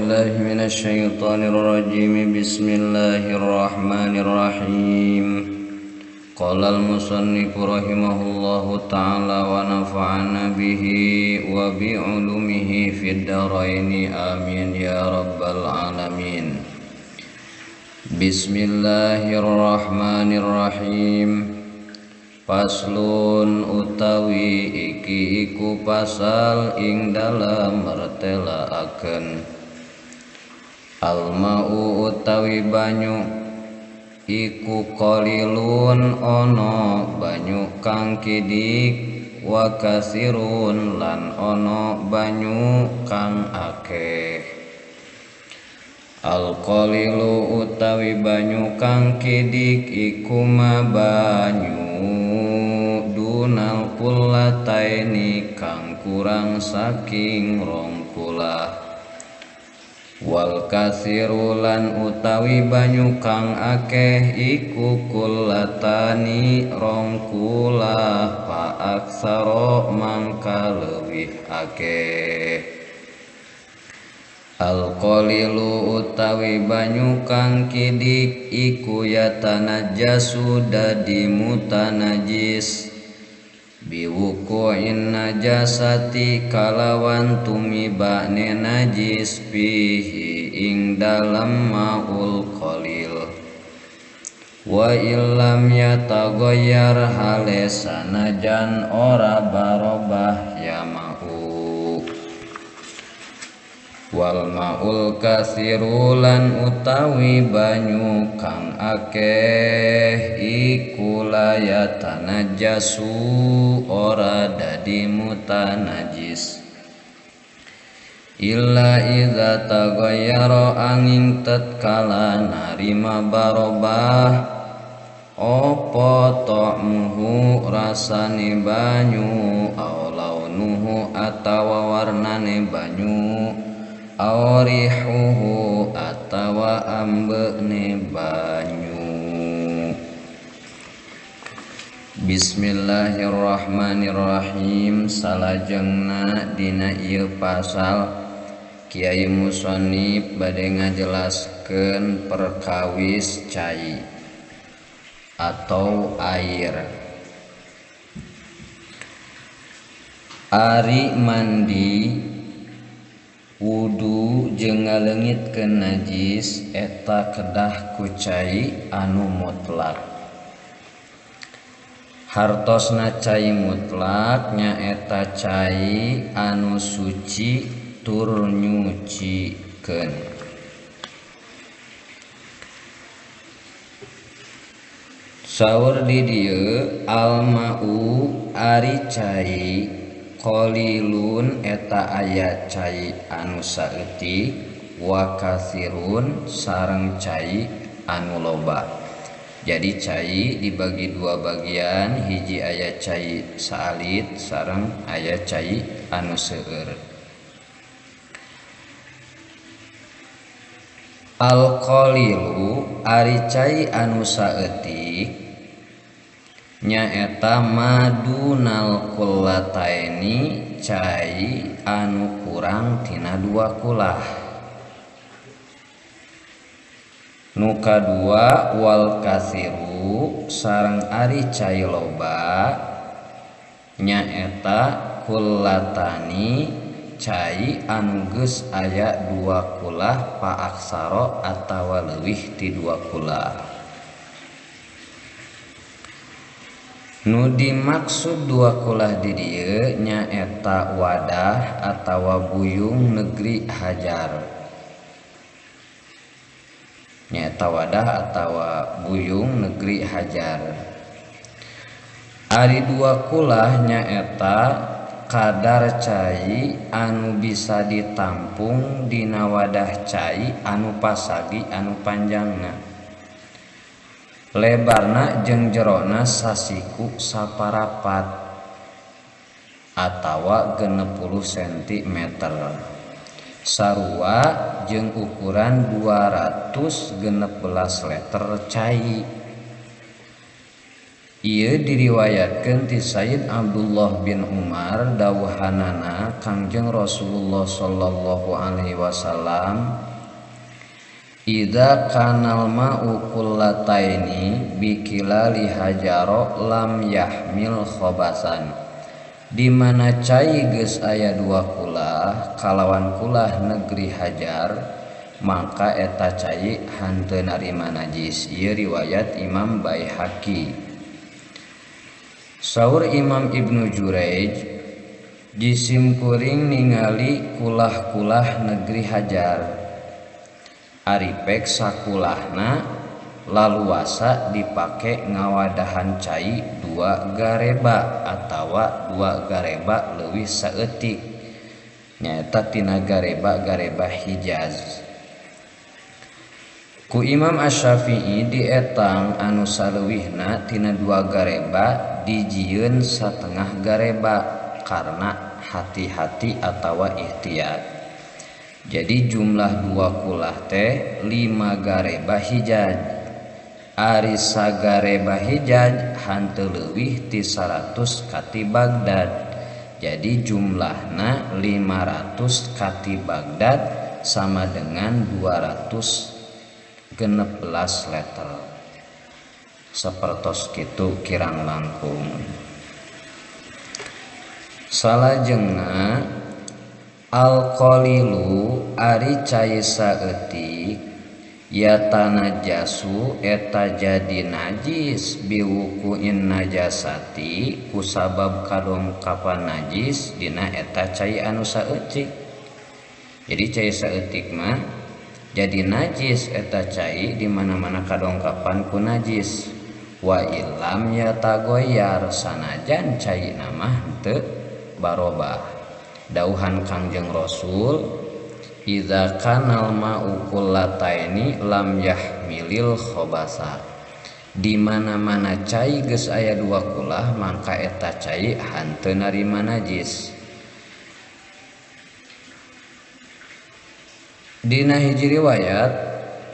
بالله من الشيطان الرجيم. بسم الله الرحمن الرحيم. قال المصنف رحمه الله تعالى ونفعنا به وبعلومه في الدارين آمين يا رب العالمين. بسم الله الرحمن الرحيم. Paslun utawi iki iku pasal ing dalam mertelaaken almau utawi banyu iku qalilun ana banyu kang kidik wa kasirun lan ana banyu kang akeh. Al qalilu utawi banyu kang kidik iku ma banyu dunal kullataini kang kurang saking rong kulah. Wal kasirulan utawi banyu kang akeh iku kullatani rong kulah fa aksara mangka leuwih akeh. Al qalilu utawi banyu kang kidik iku yatanajjasu dadi mutanajis biwuku'in najasati kalawan tumibane najis fihi ing dalam maul qalil. Wa illam yataghayyar hale sanajan ora barobah ya mau. Wal maul kasirulan utawi banyu kang akeh iku layatanajjasu ora dadi mutanajis illa idza taghayyara angin tatkala narima barobah apa ta'muhu rasane banyu aw launuhu atawa warnane banyu aurihuhu atawa ambene banyu. Bismillahirrahmanirrahim. Salajengna dina ieu pasal Kiai Musonif bade ngajelaskeun perkawis cai atau air. Ari mandi wudu jeung ngaleungitkeun najis eta kedah ku cai anu mutlak. Hartosna cai mutlak nyaeta cai anu suci tur nyucikeun. Saur di dieu almau ari cai qalilun eta aya cai anu saeutik wa katsirun sareng cai anu loba. Jadi cai dibagi dua bagian, hiji aya cai saalit sareng aya cai anu seueur. Al qalilu ari cai anu saeutik nyaeta madunal kullataini cai anu kurang tina dua kulah. Nu kadua wal kasiru sareng ari cai loba nyaeta kullatani cai anu geus aya dua kulah pa aksara atawa leuwih ti dua kulah. Nu dimaksud dua kulah di dieu nyaeta wadah atawa buyung negeri hajar. Nyaeta wadah atawa buyung negeri hajar. Ari dua kulah nyaeta kadar cai anu bisa ditampung dina wadah cai anu pasagi anu panjangna. Lebarna jeung jerona sasiku saparapat atawa 60 cm. Sarua jeung ukuran 216 liter cai. Ieu diriwayatkeun ti Sayyid Abdullah bin Umar dawuhanana Kangjeng Rasulullah sallallahu alaihi wasallam, idza kanal ma'u kullataini bikilali hajaro lam yahmil khobasan. Di mana cai geus aya dua kulah kalawan kulah negeri hajar maka eta cai hanteu narima najis. Ieu riwayat Imam Baihaqi. Saur Imam Ibnu Jurayj, jisim kuring ningali kulah-kulah negeri hajar ari pek sakulahna laluasa dipake ngawadahan cai dua gareba atawa dua gareba leuwih saeutik nyaeta tina gareba Hijaz. Ku Imam Asy-Syafi'i dietang anu saleuwihna tina dua gareba dijieun satengah gareba karena hati-hati atawa ihtiyat. Jadi jumlah dua kulah teh 5 gareba Hijaz. Ari sagareba Hijaz hanteu leuwih ti 100 kati Baghdad. Jadi jumlahna 500 kati Baghdad sama dengan 216 letter. Sapertos kitu kirang langkung. Salajengna al-qalilu ari cai saeutik yatanajasu eta jadi najis biwukuin najasati kusabab kadongkapan najis dina eta cai anu saeutik. Jadi cai saeutik mah jadi najis eta cai di mana-mana kadongkapan ku najis. Wa illam yatagoyar sanajan cai nama teu barobah. Dauhan Kangjeng Rasul, idza kanal ma'u kullataini lam yahmilil khobasa. Di mana-mana cai geus aya dua kulah maka eta cai hanteu narima najis. Dina hiji riwayat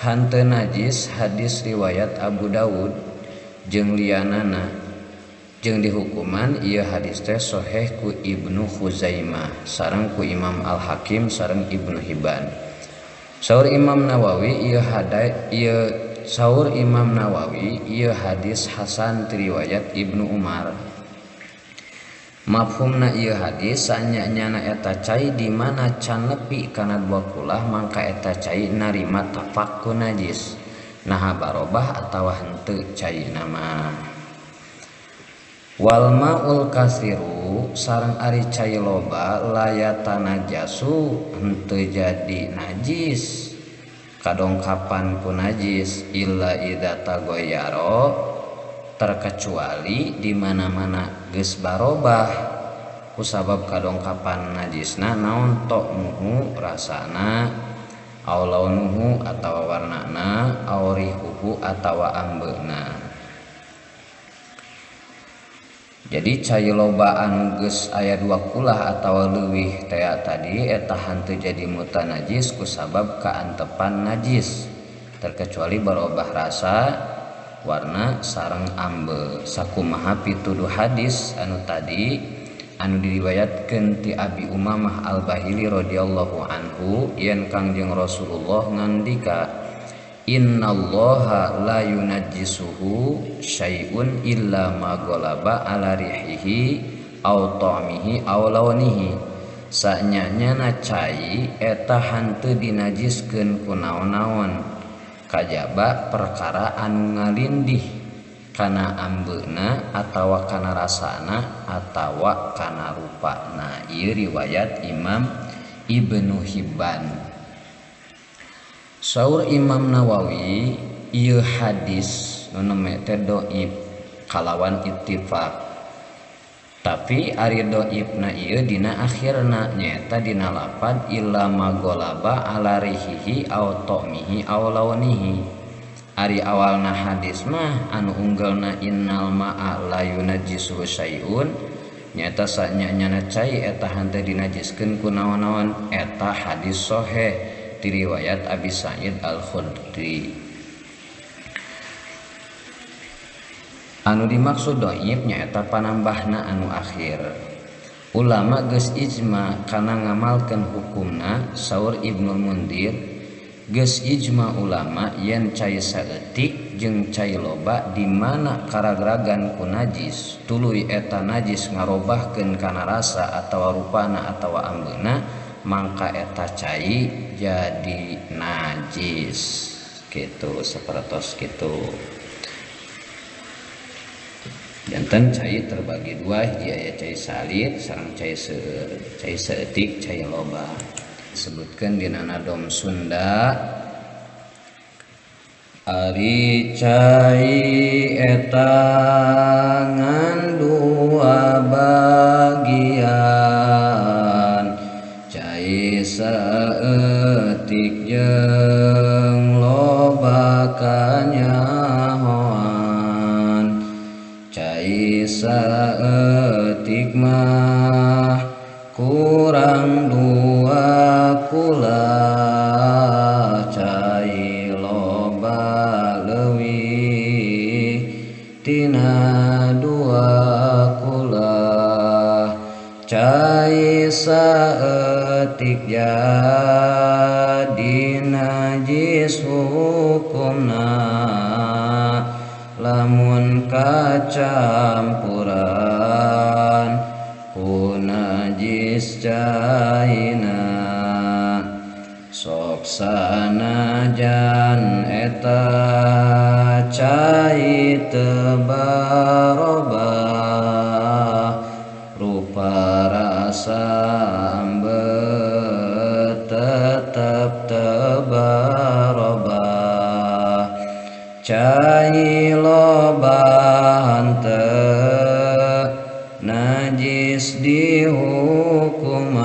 hanteu najis hadis riwayat Abu Dawud jeung lianana jeung dihukuman ieu hadis teh sahih ku Ibnu Khuzaimah sareng ku Imam Al-Hakim sareng Ibnu Hibban. Saur Imam Nawawi ieu hadis hasan ti riwayat Ibnu Umar. Mafhumna ieu hadis sanyanyana eta cai di mana can nepi kana dua kulah mangka eta cai narima tapak ku najis. Naha barobah atawa henteu cai nama. Wal ma'ul kasiru sareng ari cai loba layatana jasu henteu jadi najis kadongkapan ku najis illa idza tagoyaro terkecuali di mana-mana geus barobah kusabab kadongkapan najisna naon ta'muhu rasana aw launuhu atawa warnana aw rihuhu atawa ambeuna. Jadi cai loba anu geus aya dua kulah atawa leuwih teh tadi eta hanteu jadi mutanajis kusabab kaantepan najis terkecuali barobah rasa warna sareng ambe. Sakumaha pituduh hadis anu tadi anu diriwayatkeun ti Abi Umamah Al-Bahili radhiyallahu anhu yen Kangjeng Rasulullah ngandika innallaha la yunajjisuhu syai'un illa ma ghalaba ala rihihi aw ta'mihi aw lawnihi. Sanyanyana cai eta hanteu dinajiskeun ku naon-naon kajaba perkara anu ngalindih kana ambeuna atawa kana rasana atawa kana rupana. Ieu riwayat Imam Ibnu Hibban. Saur Imam Nawawi ieu hadis nu teh dhaif kalawan ittifaq. Tapi ari dhaifna ieu dina akhirna nyaeta dina lafaz illa magolaba ala rihihi aw ta'mihi aw lawnihi. Ari awalna hadis mah anu unggalna innal ma'a la yunajjisu syai'un nyaeta sanyanyana cai eta henteu dinajiskeun ku naon-naon eta hadis sahih ti riwayat Abi Sa'id Al-Khudri. Anu dimaksud dhaif nyaeta panambahna anu akhir. Ulama geus ijma kana ngamalkeun hukumna saur Ibnul Mundir geus ijma ulama yen cai saeutik jeung cai loba di mana karagragan ku najis tuluy eta najis ngarobahkeun kana rasa atawa rupana atawa ambeuna mangka eta cai jadi najis kitu sapertos kitu. Janten cai terbagi dua, hiji aya cai salit sareng cai saeutik cai loba. Disebutkeun dina nadom Sunda ari cai eta ngan dua bagian, cai saeutik jeung loba kanyahoan. Cai saeutik mah kurang dua kula, cai loba leuwih tina dua kula. Cai saeutik jadi najis hukumna lamun kacampuran ku najis caina. Sok sanajan eta cai teu barobah rupa rasa ambet tetep teu barobah. Cai loba henteu najis dihukuman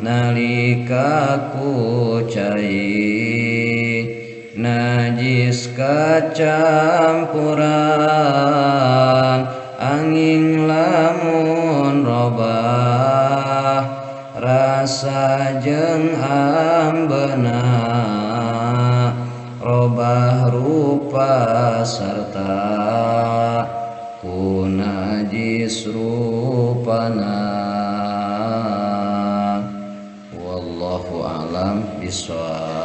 nalika ku cai najis kacampuran angin lamun robah rasa jeung ambeuna robah rupa sarta ku najis rupana. Wallahu a'lam bishawab.